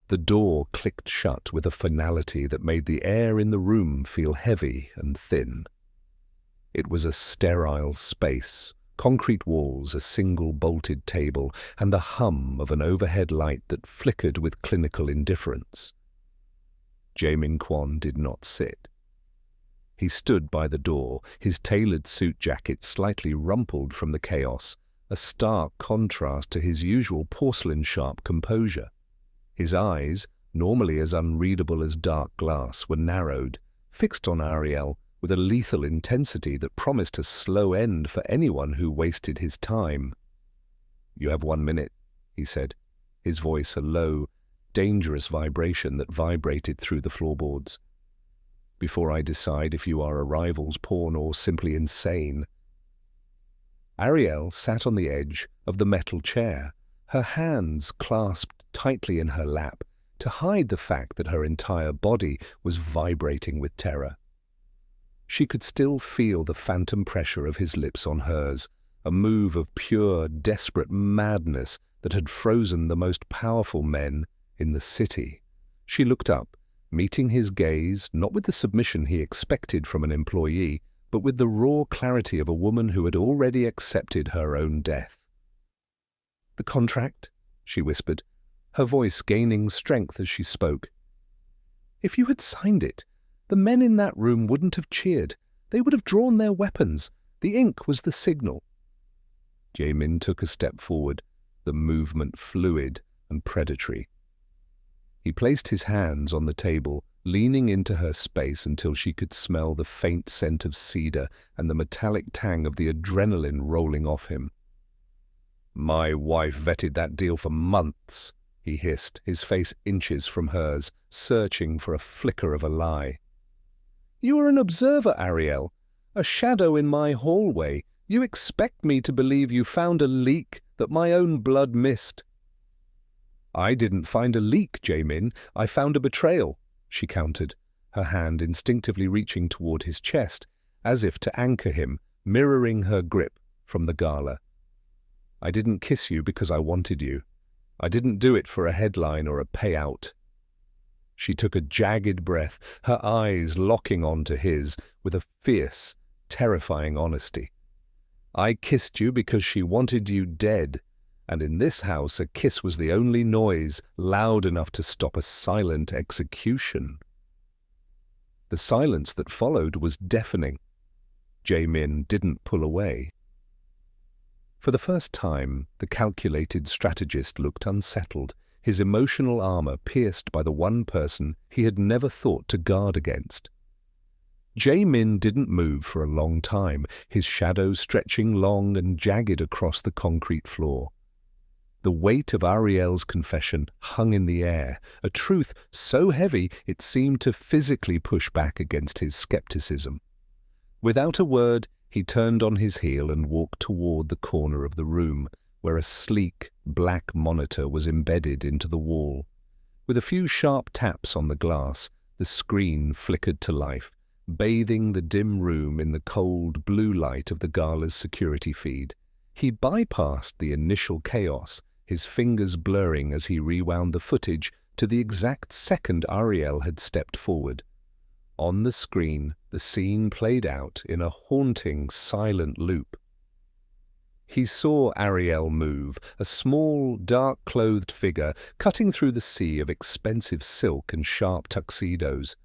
The door clicked shut with a finality that made the air in the room feel heavy and thin. It was a sterile space, concrete walls, a single bolted table, and the hum of an overhead light that flickered with clinical indifference. Jae-min Kwon did not sit. He stood by the door, his tailored suit jacket slightly rumpled from the chaos, a stark contrast to his usual porcelain-sharp composure. His eyes, normally as unreadable as dark glass, were narrowed, fixed on Ariel with a lethal intensity that promised a slow end for anyone who wasted his time. "You have 1 minute," he said, his voice a low, dangerous vibration that vibrated through the floorboards. "Before I decide if you are a rival's pawn or simply insane." Ariel sat on the edge of the metal chair, her hands clasped tightly in her lap to hide the fact that her entire body was vibrating with terror. She could still feel the phantom pressure of his lips on hers, a move of pure, desperate madness that had frozen the most powerful men in the city. She looked up, meeting his gaze not with the submission he expected from an employee, but with the raw clarity of a woman who had already accepted her own death. "The contract?" she whispered, her voice gaining strength as she spoke. "If you had signed it, the men in that room wouldn't have cheered. They would have drawn their weapons. The ink was the signal." Jae-min took a step forward, the movement fluid and predatory. He placed his hands on the table, leaning into her space until she could smell the faint scent of cedar and the metallic tang of the adrenaline rolling off him. "My wife vetted that deal for months," he hissed, his face inches from hers, searching for a flicker of a lie. "You are an observer, Ariel, a shadow in my hallway. You expect me to believe you found a leak that my own blood missed." "I didn't find a leak, Jae-min. I found a betrayal," she countered, her hand instinctively reaching toward his chest, as if to anchor him, mirroring her grip from the gala. "I didn't kiss you because I wanted you. I didn't do it for a headline or a payout." She took a jagged breath, her eyes locking onto his with a fierce, terrifying honesty. "I kissed you because she wanted you dead, and in this house a kiss was the only noise loud enough to stop a silent execution." The silence that followed was deafening. Jae-min didn't pull away. For the first time, the calculated strategist looked unsettled, his emotional armor pierced by the one person he had never thought to guard against. Jae-min didn't move for a long time, his shadow stretching long and jagged across the concrete floor. The weight of Ariel's confession hung in the air, a truth so heavy it seemed to physically push back against his skepticism. Without a word, he turned on his heel and walked toward the corner of the room, where a sleek, black monitor was embedded into the wall. With a few sharp taps on the glass, the screen flickered to life, bathing the dim room in the cold blue light of the gala's security feed. He bypassed the initial chaos, his fingers blurring as he rewound the footage to the exact second Ariel had stepped forward. On the screen, the scene played out in a haunting, silent loop. He saw Ariel move, a small, dark-clothed figure cutting through the sea of expensive silk and sharp tuxedos.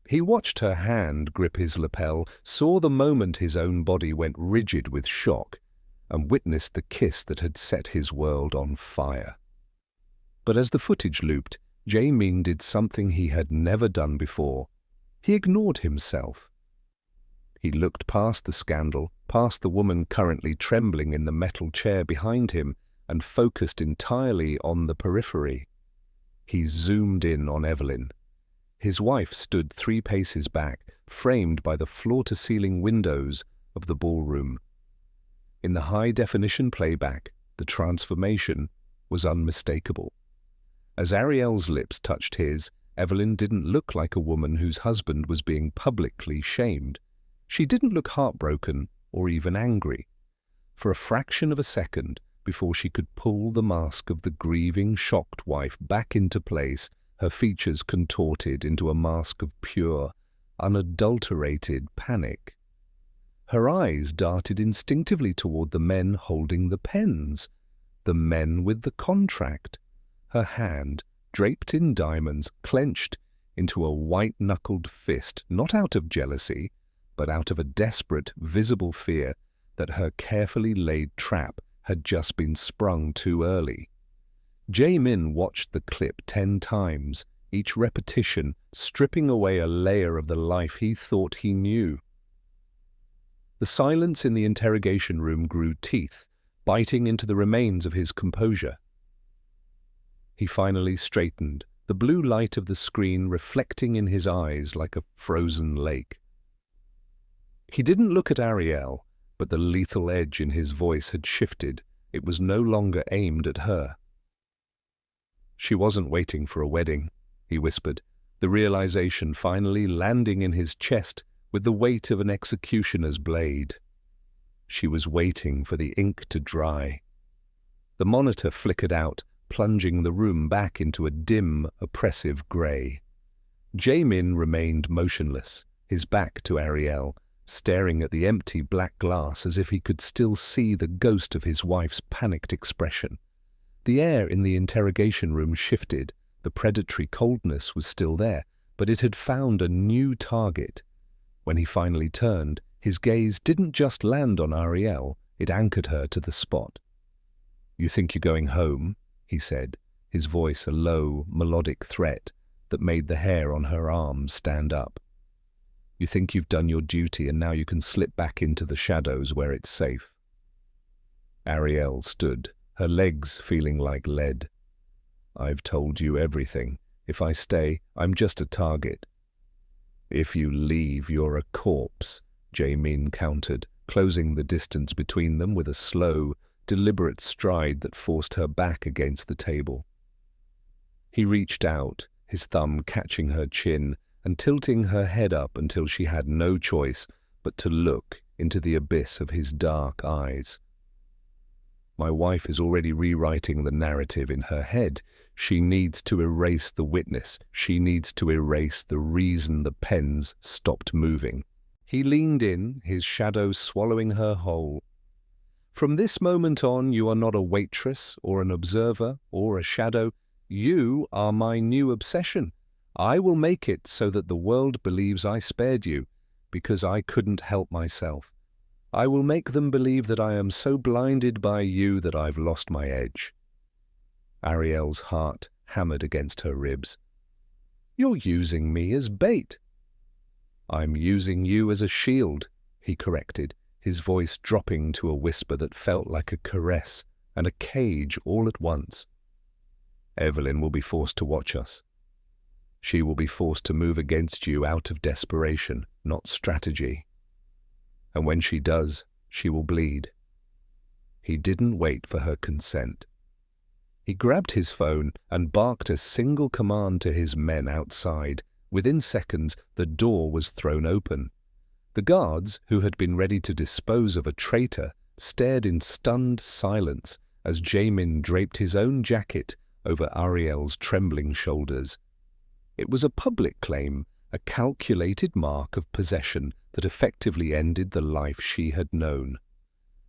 He watched her hand grip his lapel, saw the moment his own body went rigid with shock, and witnessed the kiss that had set his world on fire. But as the footage looped, Jae-min did something he had never done before. He ignored himself. He looked past the scandal, past the woman currently trembling in the metal chair behind him, and focused entirely on the periphery. He zoomed in on Evelyn. His wife stood 3 paces back, framed by the floor-to-ceiling windows of the ballroom. In the high-definition playback, the transformation was unmistakable. As Ariel's lips touched his, Evelyn didn't look like a woman whose husband was being publicly shamed. She didn't look heartbroken or even angry. For a fraction of a second, before she could pull the mask of the grieving, shocked wife back into place, her features contorted into a mask of pure, unadulterated panic. Her eyes darted instinctively toward the men holding the pens, the men with the contract. Her hand, draped in diamonds, clenched into a white-knuckled fist, not out of jealousy, but out of a desperate, visible fear that her carefully laid trap had just been sprung too early. Jae-min watched the clip 10 times, each repetition stripping away a layer of the life he thought he knew. The silence in the interrogation room grew teeth, biting into the remains of his composure. He finally straightened, the blue light of the screen reflecting in his eyes like a frozen lake. He didn't look at Ariel, but the lethal edge in his voice had shifted. It was no longer aimed at her. "She wasn't waiting for a wedding," he whispered, the realization finally landing in his chest with the weight of an executioner's blade. She was waiting for the ink to dry. The monitor flickered out, plunging the room back into a dim, oppressive grey. Jae-min remained motionless, his back to Ariel, staring at the empty black glass as if he could still see the ghost of his wife's panicked expression. The air in the interrogation room shifted. The predatory coldness was still there, but it had found a new target. When he finally turned, his gaze didn't just land on Ariel, it anchored her to the spot. "You think you're going home?" he said, his voice a low, melodic threat that made the hair on her arms stand up. "You think you've done your duty and now you can slip back into the shadows where it's safe?" Ariel stood, her legs feeling like lead. "I've told you everything. If I stay, I'm just a target." "If you leave, you're a corpse," Jae-min countered, closing the distance between them with a slow, deliberate stride that forced her back against the table. He reached out, his thumb catching her chin and tilting her head up until she had no choice but to look into the abyss of his dark eyes. "My wife is already rewriting the narrative in her head. She needs to erase the witness. She needs to erase the reason the pens stopped moving." He leaned in, his shadow swallowing her whole. "From this moment on, you are not a waitress or an observer or a shadow. You are my new obsession. I will make it so that the world believes I spared you, because I couldn't help myself. I will make them believe that I am so blinded by you that I've lost my edge." Ariel's heart hammered against her ribs. "You're using me as bait." "I'm using you as a shield," he corrected, his voice dropping to a whisper that felt like a caress and a cage all at once. "Evelyn will be forced to watch us. She will be forced to move against you out of desperation, not strategy. And when she does, she will bleed." He didn't wait for her consent. He grabbed his phone and barked a single command to his men outside. Within seconds, the door was thrown open. The guards, who had been ready to dispose of a traitor, stared in stunned silence as Jae-min draped his own jacket over Ariel's trembling shoulders. It was a public claim, a calculated mark of possession that effectively ended the life she had known.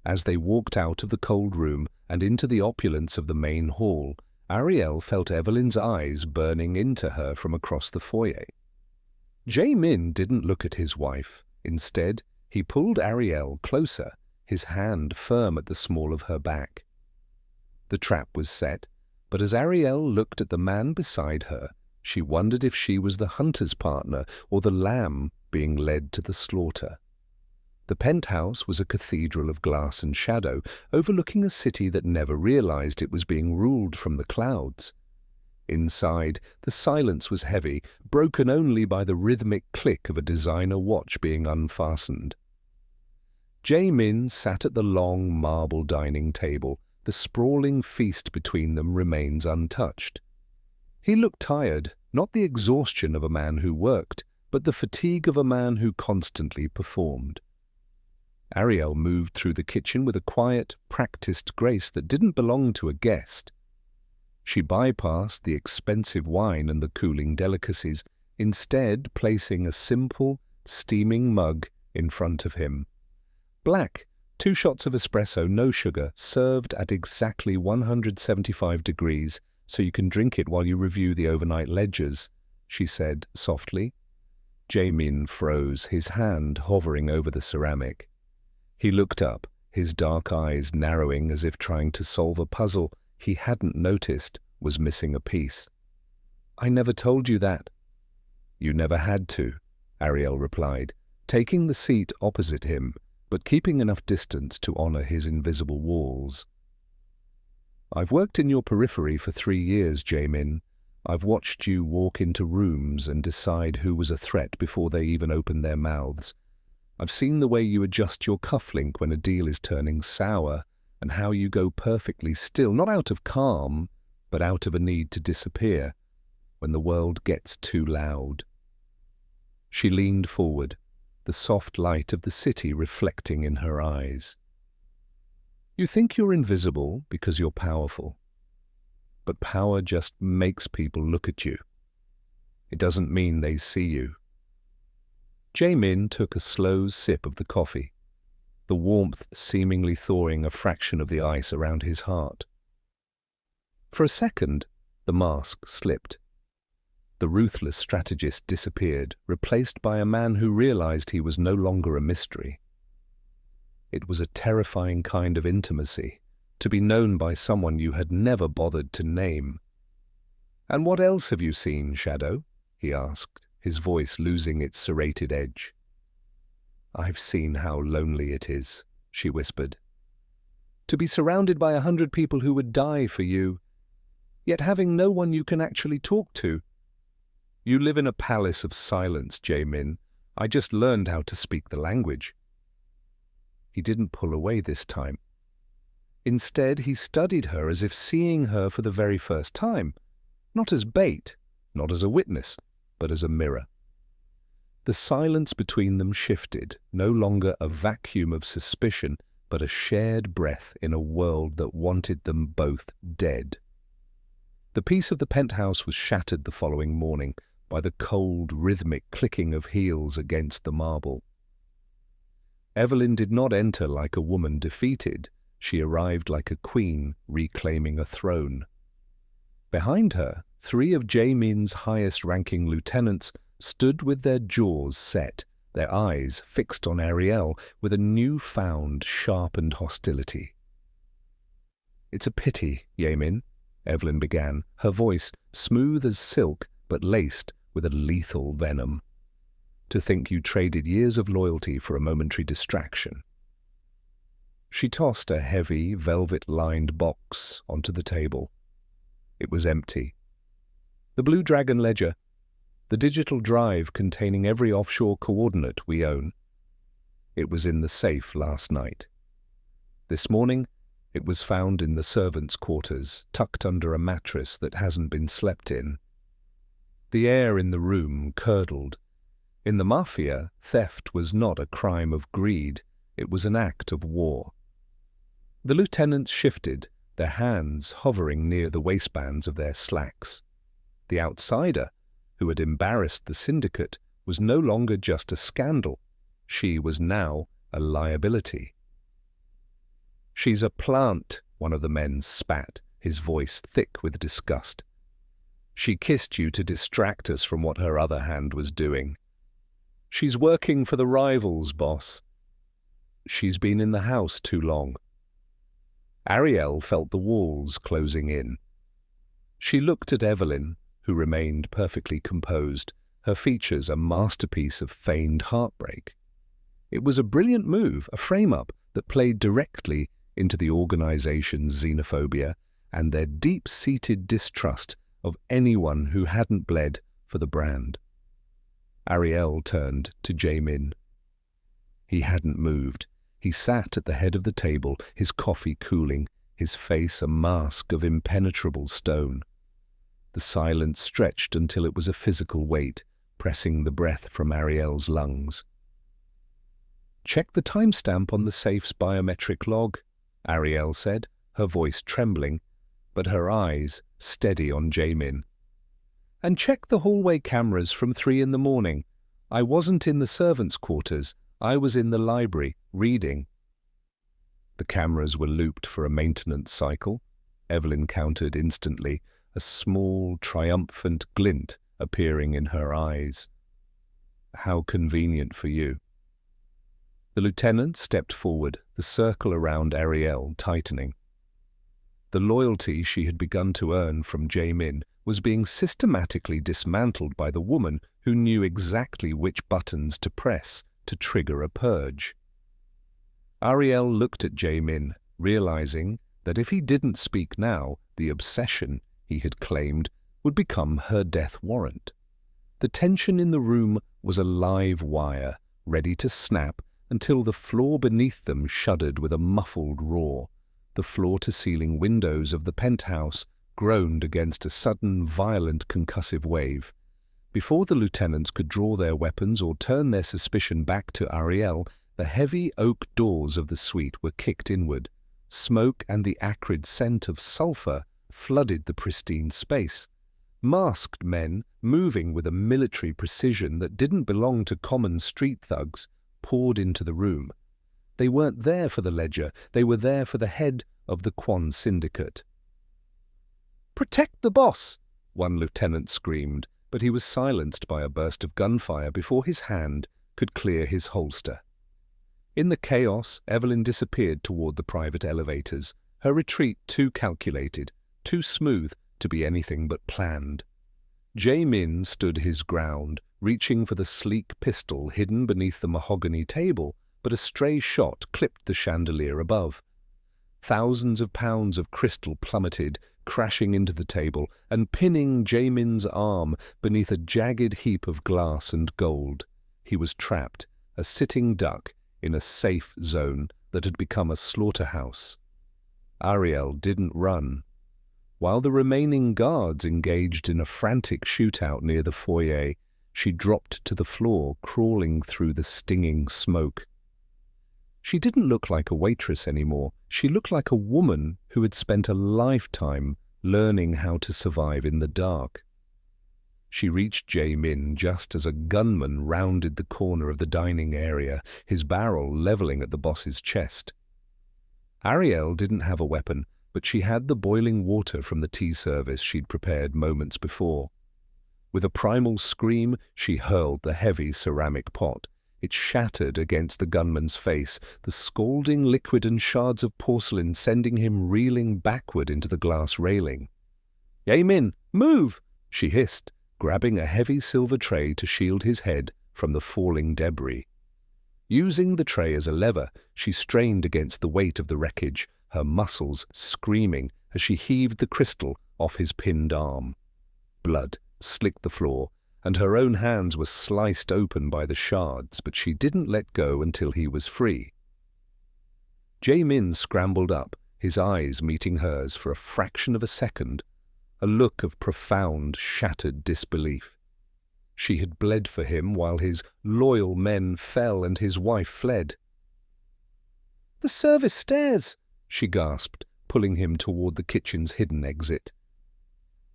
As they walked out of the cold room and into the opulence of the main hall, Ariel felt Evelyn's eyes burning into her from across the foyer. Jae-min didn't look at his wife. Instead, he pulled Ariel closer, his hand firm at the small of her back. The trap was set, but as Ariel looked at the man beside her, she wondered if she was the hunter's partner or the lamb being led to the slaughter. The penthouse was a cathedral of glass and shadow, overlooking a city that never realized it was being ruled from the clouds. Inside, the silence was heavy, broken only by the rhythmic click of a designer watch being unfastened. Jae-min sat at the long marble dining table. The sprawling feast between them remains untouched. He looked tired, not the exhaustion of a man who worked, but the fatigue of a man who constantly performed. Ariel moved through the kitchen with a quiet, practiced grace that didn't belong to a guest. She bypassed the expensive wine and the cooling delicacies, instead placing a simple, steaming mug in front of him. Black, 2 shots of espresso, no sugar, served at exactly 175 degrees, so you can drink it while you review the overnight ledgers, she said softly. Jamin froze, his hand hovering over the ceramic. He looked up, his dark eyes narrowing as if trying to solve a puzzle he hadn't noticed was missing a piece. "I never told you that." "You never had to," Ariel replied, taking the seat opposite him, but keeping enough distance to honor his invisible walls. "I've worked in your periphery for 3 years, Jamin. I've watched you walk into rooms and decide who was a threat before they even opened their mouths. I've seen the way you adjust your cufflink when a deal is turning sour, and how you go perfectly still, not out of calm, but out of a need to disappear when the world gets too loud." She leaned forward, the soft light of the city reflecting in her eyes. "You think you're invisible because you're powerful, but power just makes people look at you. It doesn't mean they see you." Jamin took a slow sip of the coffee, the warmth seemingly thawing a fraction of the ice around his heart. For a second, the mask slipped. The ruthless strategist disappeared, replaced by a man who realized he was no longer a mystery. It was a terrifying kind of intimacy, to be known by someone you had never bothered to name. "And what else have you seen, Shadow?" he asked, his voice losing its serrated edge. "I've seen how lonely it is," she whispered. "To be surrounded by 100 people who would die for you, yet having no one you can actually talk to. You live in a palace of silence, Jamin. I just learned how to speak the language." He didn't pull away this time. Instead, he studied her as if seeing her for the very first time, not as bait, not as a witness, but as a mirror. The silence between them shifted, no longer a vacuum of suspicion, but a shared breath in a world that wanted them both dead. The peace of the penthouse was shattered the following morning by the cold, rhythmic clicking of heels against the marble. Evelyn did not enter like a woman defeated. She arrived like a queen reclaiming a throne. Behind her, 3 of Jamin's highest-ranking lieutenants stood with their jaws set, their eyes fixed on Ariel with a new-found, sharpened hostility. "It's a pity, Jamin," Evelyn began, her voice smooth as silk but laced with a lethal venom. "To think you traded years of loyalty for a momentary distraction." She tossed a heavy, velvet-lined box onto the table. It was empty. The Blue Dragon ledger, the digital drive containing every offshore coordinate we own. It was in the safe last night. This morning, it was found in the servants' quarters, tucked under a mattress that hasn't been slept in. The air in the room curdled. In the Mafia, theft was not a crime of greed, it was an act of war. The lieutenants shifted, their hands hovering near the waistbands of their slacks. The outsider, who had embarrassed the syndicate, was no longer just a scandal. She was now a liability. "She's a plant," one of the men spat, his voice thick with disgust. "She kissed you to distract us from what her other hand was doing. She's working for the rivals, boss. She's been in the house too long." Ariel felt the walls closing in. She looked at Evelyn, who remained perfectly composed, her features a masterpiece of feigned heartbreak. It was a brilliant move, a frame-up that played directly into the organization's xenophobia and their deep-seated distrust of anyone who hadn't bled for the brand. Ariel turned to Jamin. He hadn't moved. He sat at the head of the table, his coffee cooling, his face a mask of impenetrable stone. The silence stretched until it was a physical weight, pressing the breath from Ariel's lungs. Check the timestamp on the safe's biometric log, Ariel said, her voice trembling, but her eyes steady on Jaemin. And check the hallway cameras from 3 in the morning. I wasn't in the servants' quarters. I was in the library, reading. The cameras were looped for a maintenance cycle. Evelyn countered instantly, a small, triumphant glint appearing in her eyes. How convenient for you. The lieutenant stepped forward, the circle around Ariel tightening. The loyalty she had begun to earn from Jaemin was being systematically dismantled by the woman who knew exactly which buttons to press to trigger a purge. Ariel looked at Jaemin, realizing that if he didn't speak now, the obsession he had claimed would become her death warrant. The tension in the room was a live wire, ready to snap until the floor beneath them shuddered with a muffled roar. The floor-to-ceiling windows of the penthouse groaned against a sudden, violent, concussive wave. Before the lieutenants could draw their weapons or turn their suspicion back to Ariel, the heavy oak doors of the suite were kicked inward. Smoke and the acrid scent of sulphur flooded the pristine space. Masked men, moving with a military precision that didn't belong to common street thugs, poured into the room. They weren't there for the ledger, they were there for the head of the Quan Syndicate. "Protect the boss!" one lieutenant screamed, but he was silenced by a burst of gunfire before his hand could clear his holster. In the chaos, Evelyn disappeared toward the private elevators, her retreat too calculated, too smooth to be anything but planned. Jaemin stood his ground, reaching for the sleek pistol hidden beneath the mahogany table, but a stray shot clipped the chandelier above. Thousands of pounds of crystal plummeted, crashing into the table and pinning Jaemin's arm beneath a jagged heap of glass and gold. He was trapped, a sitting duck, in a safe zone that had become a slaughterhouse. Ariel didn't run. While the remaining guards engaged in a frantic shootout near the foyer, she dropped to the floor, crawling through the stinging smoke. She didn't look like a waitress anymore. She looked like a woman who had spent a lifetime learning how to survive in the dark. She reached Jaemin just as a gunman rounded the corner of the dining area, his barrel leveling at the boss's chest. Ariel didn't have a weapon, but she had the boiling water from the tea service she'd prepared moments before. With a primal scream, she hurled the heavy ceramic pot. It shattered against the gunman's face, the scalding liquid and shards of porcelain sending him reeling backward into the glass railing. "Jaemin, move!" she hissed, grabbing a heavy silver tray to shield his head from the falling debris. Using the tray as a lever, she strained against the weight of the wreckage, her muscles screaming as she heaved the crystal off his pinned arm. Blood slicked the floor, and her own hands were sliced open by the shards, but she didn't let go until he was free. Jaemin scrambled up, his eyes meeting hers for a fraction of a second, a look of profound, shattered disbelief. She had bled for him while his loyal men fell and his wife fled. "The service stairs!" she gasped, pulling him toward the kitchen's hidden exit.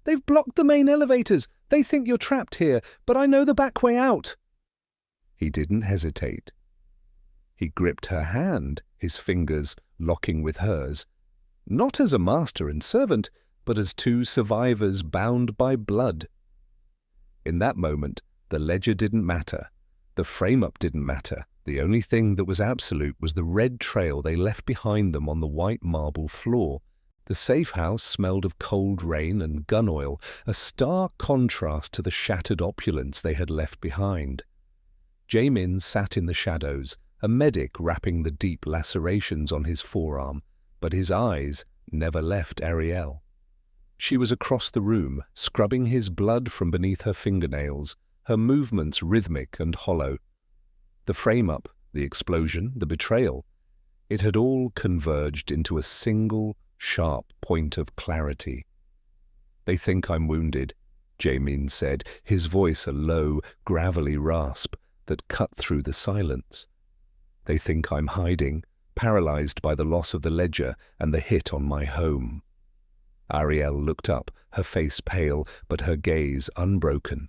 "They've blocked the main elevators. They think you're trapped here, but I know the back way out." He didn't hesitate. He gripped her hand, his fingers locking with hers, not as a master and servant, but as two survivors bound by blood. In that moment, the ledger didn't matter. The frame-up didn't matter. The only thing that was absolute was the red trail they left behind them on the white marble floor. The safe house smelled of cold rain and gun oil, a stark contrast to the shattered opulence they had left behind. Jaemin sat in the shadows, a medic wrapping the deep lacerations on his forearm, but his eyes never left Ariel. She was across the room, scrubbing his blood from beneath her fingernails, her movements rhythmic and hollow. The frame-up, the explosion, the betrayal, it had all converged into a single, sharp point of clarity. "They think I'm wounded," Jaemin said, his voice a low, gravelly rasp that cut through the silence. They think I'm hiding, paralyzed by the loss of the ledger and the hit on my home." Ariel looked up, her face pale, but her gaze unbroken.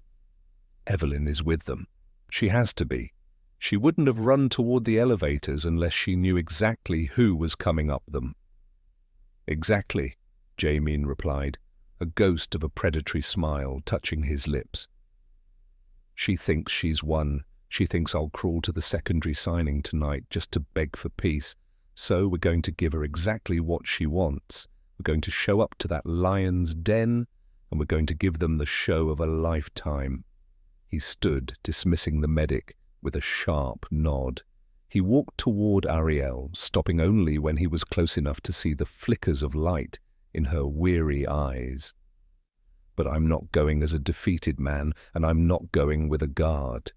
"Evelyn is with them. She has to be. She wouldn't have run toward the elevators unless she knew exactly who was coming up them." "Exactly," Jamin replied, a ghost of a predatory smile touching his lips. "She thinks she's won. She thinks I'll crawl to the secondary signing tonight just to beg for peace. So we're going to give her exactly what she wants. We're going to show up to that lion's den, and we're going to give them the show of a lifetime." He stood, dismissing the medic, with a sharp nod. He walked toward Ariel, stopping only when he was close enough to see the flickers of light in her weary eyes. "But I'm not going as a defeated man, and I'm not going with a guard."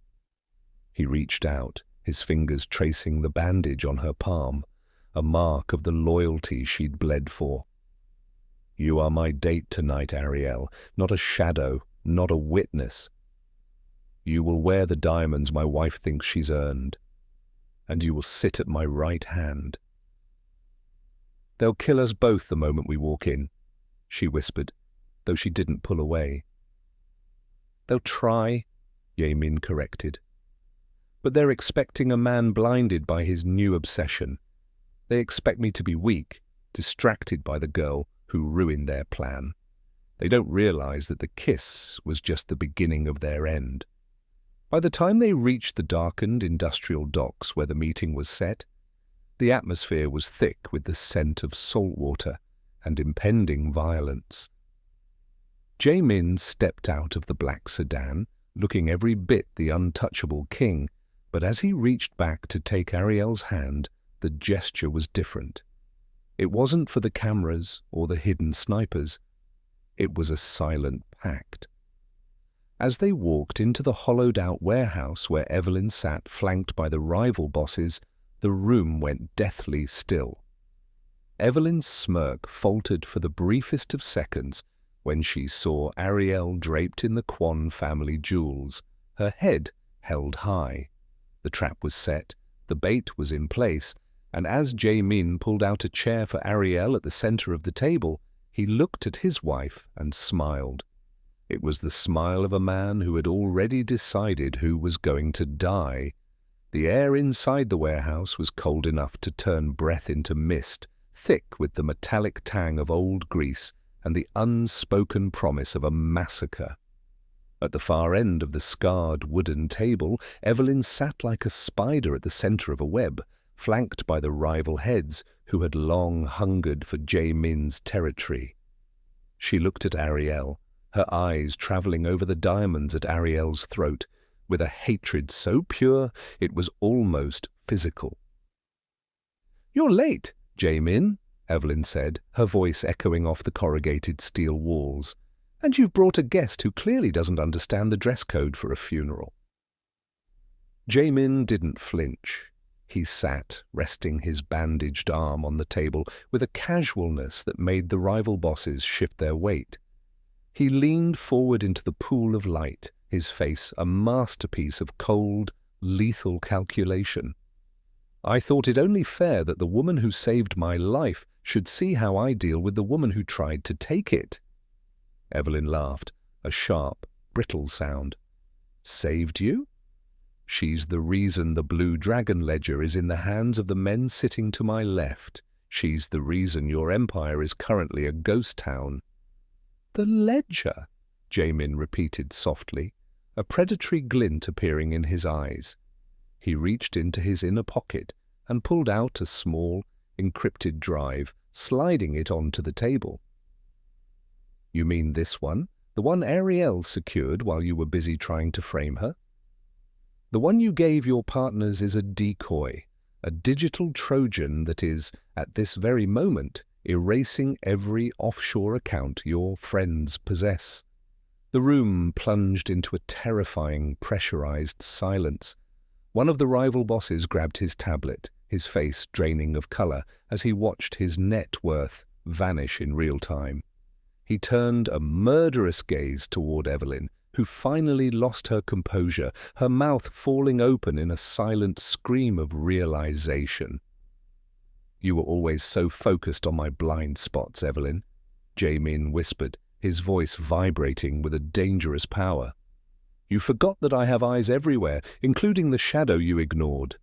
He reached out, his fingers tracing the bandage on her palm, a mark of the loyalty she'd bled for. "You are my date tonight, Ariel, not a shadow, not a witness. You will wear the diamonds my wife thinks she's earned, and you will sit at my right hand." "They'll kill us both the moment we walk in," she whispered, though she didn't pull away. "They'll try," Yamin corrected. "But they're expecting a man blinded by his new obsession. They expect me to be weak, distracted by the girl who ruined their plan. They don't realize that the kiss was just the beginning of their end." By the time they reached the darkened industrial docks where the meeting was set, the atmosphere was thick with the scent of salt water and impending violence. Jamin stepped out of the black sedan, looking every bit the untouchable king, but as he reached back to take Ariel's hand, the gesture was different. It wasn't for the cameras or the hidden snipers. It was a silent pact. As they walked into the hollowed-out warehouse where Evelyn sat flanked by the rival bosses, the room went deathly still. Evelyn's smirk faltered for the briefest of seconds when she saw Ariel draped in the Quan family jewels, her head held high. The trap was set, the bait was in place, and as Jamin pulled out a chair for Ariel at the center of the table, he looked at his wife and smiled. It was the smile of a man who had already decided who was going to die. The air inside the warehouse was cold enough to turn breath into mist, thick with the metallic tang of old grease and the unspoken promise of a massacre. At the far end of the scarred wooden table, Evelyn sat like a spider at the center of a web, flanked by the rival heads who had long hungered for Jamin's territory. She looked at Ariel, her eyes traveling over the diamonds at Ariel's throat, with a hatred so pure it was almost physical. "You're late, Jamin," Evelyn said, her voice echoing off the corrugated steel walls. "And you've brought a guest who clearly doesn't understand the dress code for a funeral." Jamin didn't flinch. He sat, resting his bandaged arm on the table with a casualness that made the rival bosses shift their weight. He leaned forward into the pool of light, his face a masterpiece of cold, lethal calculation. "I thought it only fair that the woman who saved my life should see how I deal with the woman who tried to take it." Evelyn laughed, a sharp, brittle sound. "Saved you? She's the reason the Blue Dragon ledger is in the hands of the men sitting to my left. She's the reason your empire is currently a ghost town." "The ledger," Jamin repeated softly, a predatory glint appearing in his eyes. He reached into his inner pocket and pulled out a small, encrypted drive, sliding it onto the table. "You mean this one? The one Ariel secured while you were busy trying to frame her?" "The one you gave your partners is a decoy, a digital Trojan that is, at this very moment, erasing every offshore account your friends possess." The room plunged into a terrifying, pressurized silence. One of the rival bosses grabbed his tablet, his face draining of color as he watched his net worth vanish in real time. He turned a murderous gaze toward Evelyn, who finally lost her composure, her mouth falling open in a silent scream of realization. "You were always so focused on my blind spots, Evelyn," Jae-min whispered, his voice vibrating with a dangerous power. "You forgot that I have eyes everywhere, including the shadow you ignored."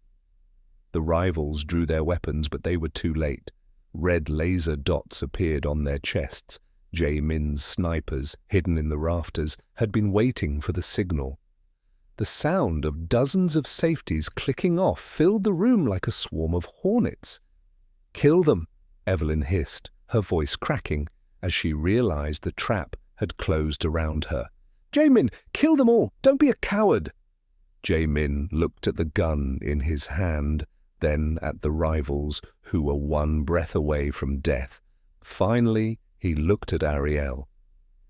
The rivals drew their weapons, but they were too late. Red laser dots appeared on their chests. Jae-min's snipers, hidden in the rafters, had been waiting for the signal. The sound of dozens of safeties clicking off filled the room like a swarm of hornets. "Kill them," Evelyn hissed, her voice cracking, as she realized the trap had closed around her. "Jae-min, kill them all! Don't be a coward!" Jae-min looked at the gun in his hand, then at the rivals who were one breath away from death. Finally, he looked at Ariel.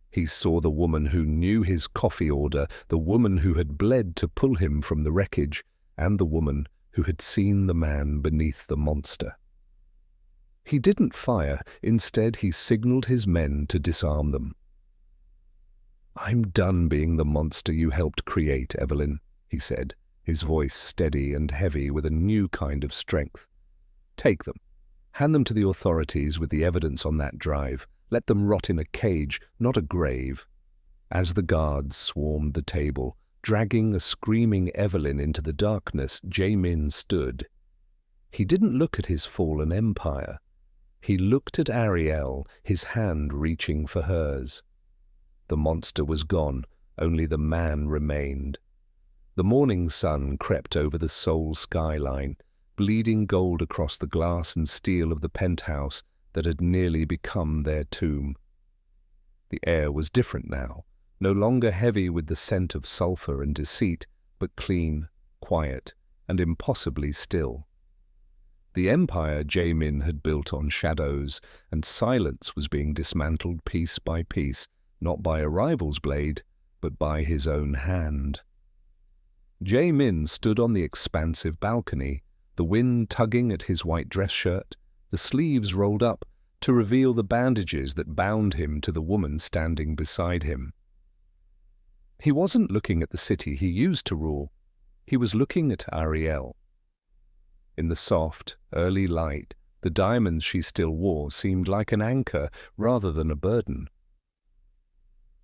He saw the woman who knew his coffee order, the woman who had bled to pull him from the wreckage, and the woman who had seen the man beneath the monster. He didn't fire. Instead, he signaled his men to disarm them. "I'm done being the monster you helped create, Evelyn," he said, his voice steady and heavy with a new kind of strength. "Take them. Hand them to the authorities with the evidence on that drive. Let them rot in a cage, not a grave." As the guards swarmed the table, dragging a screaming Evelyn into the darkness, Jae-min stood. He didn't look at his fallen empire. He looked at Ariel, his hand reaching for hers. The monster was gone, only the man remained. The morning sun crept over the Seoul skyline, bleeding gold across the glass and steel of the penthouse that had nearly become their tomb. The air was different now, no longer heavy with the scent of sulfur and deceit, but clean, quiet, and impossibly still. The empire Jae-min had built on shadows and silence was being dismantled piece by piece, not by a rival's blade, but by his own hand. Jae-min stood on the expansive balcony, the wind tugging at his white dress shirt, the sleeves rolled up to reveal the bandages that bound him to the woman standing beside him. He wasn't looking at the city he used to rule. He was looking at Ariel. In the soft, early light, the diamonds she still wore seemed like an anchor rather than a burden.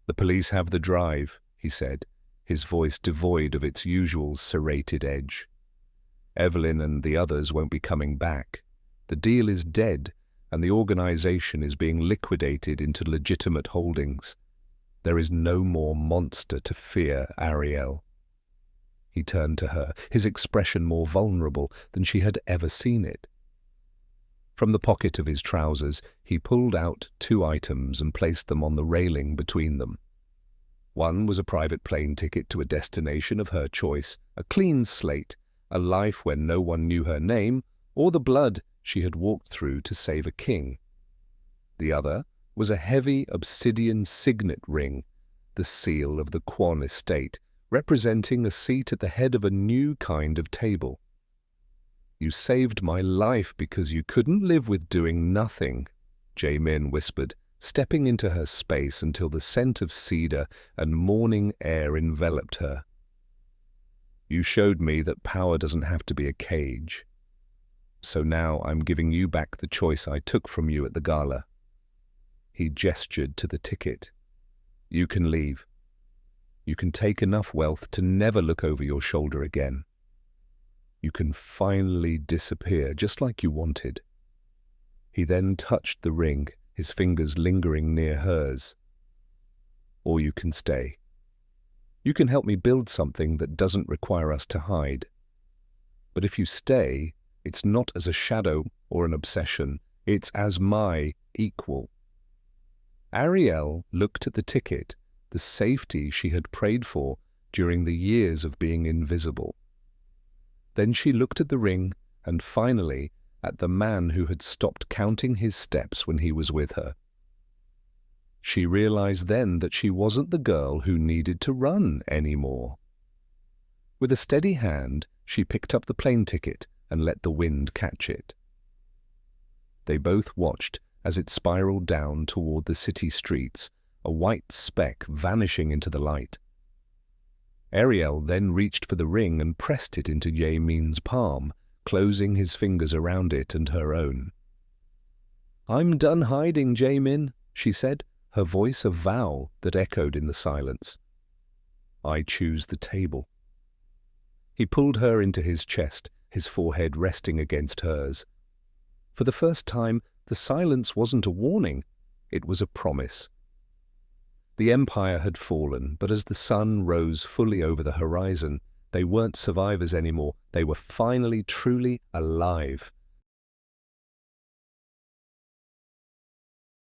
"The police have the drive," he said, his voice devoid of its usual serrated edge. "Evelyn and the others won't be coming back. The deal is dead, and the organization is being liquidated into legitimate holdings. There is no more monster to fear, Ariel." He turned to her, his expression more vulnerable than she had ever seen it. From the pocket of his trousers, he pulled out 2 items and placed them on the railing between them. One was a private plane ticket to a destination of her choice, a clean slate, a life where no one knew her name or the blood she had walked through to save a king. The other was a heavy obsidian signet ring, the seal of the Kwon estate, representing a seat at the head of a new kind of table. "You saved my life because you couldn't live with doing nothing," Jae-min whispered, stepping into her space until the scent of cedar and morning air enveloped her. "You showed me that power doesn't have to be a cage. So now I'm giving you back the choice I took from you at the gala." He gestured to the ticket. "You can leave. You can take enough wealth to never look over your shoulder again. You can finally disappear just like you wanted." He then touched the ring, his fingers lingering near hers. "Or you can stay. You can help me build something that doesn't require us to hide. But if you stay, it's not as a shadow or an obsession, it's as my equal." Ariel looked at the ticket, the safety she had prayed for during the years of being invisible. Then she looked at the ring and finally at the man who had stopped counting his steps when he was with her. She realized then that she wasn't the girl who needed to run anymore. With a steady hand, she picked up the plane ticket and let the wind catch it. They both watched as it spiraled down toward the city streets, a white speck vanishing into the light. Ariel then reached for the ring and pressed it into Jae-min's palm, closing his fingers around it and her own. "I'm done hiding, Jae-min," she said, her voice a vow that echoed in the silence. "I choose the table." He pulled her into his chest, his forehead resting against hers. For the first time, the silence wasn't a warning, it was a promise. The empire had fallen, but as the sun rose fully over the horizon, they weren't survivors anymore. They were finally truly alive.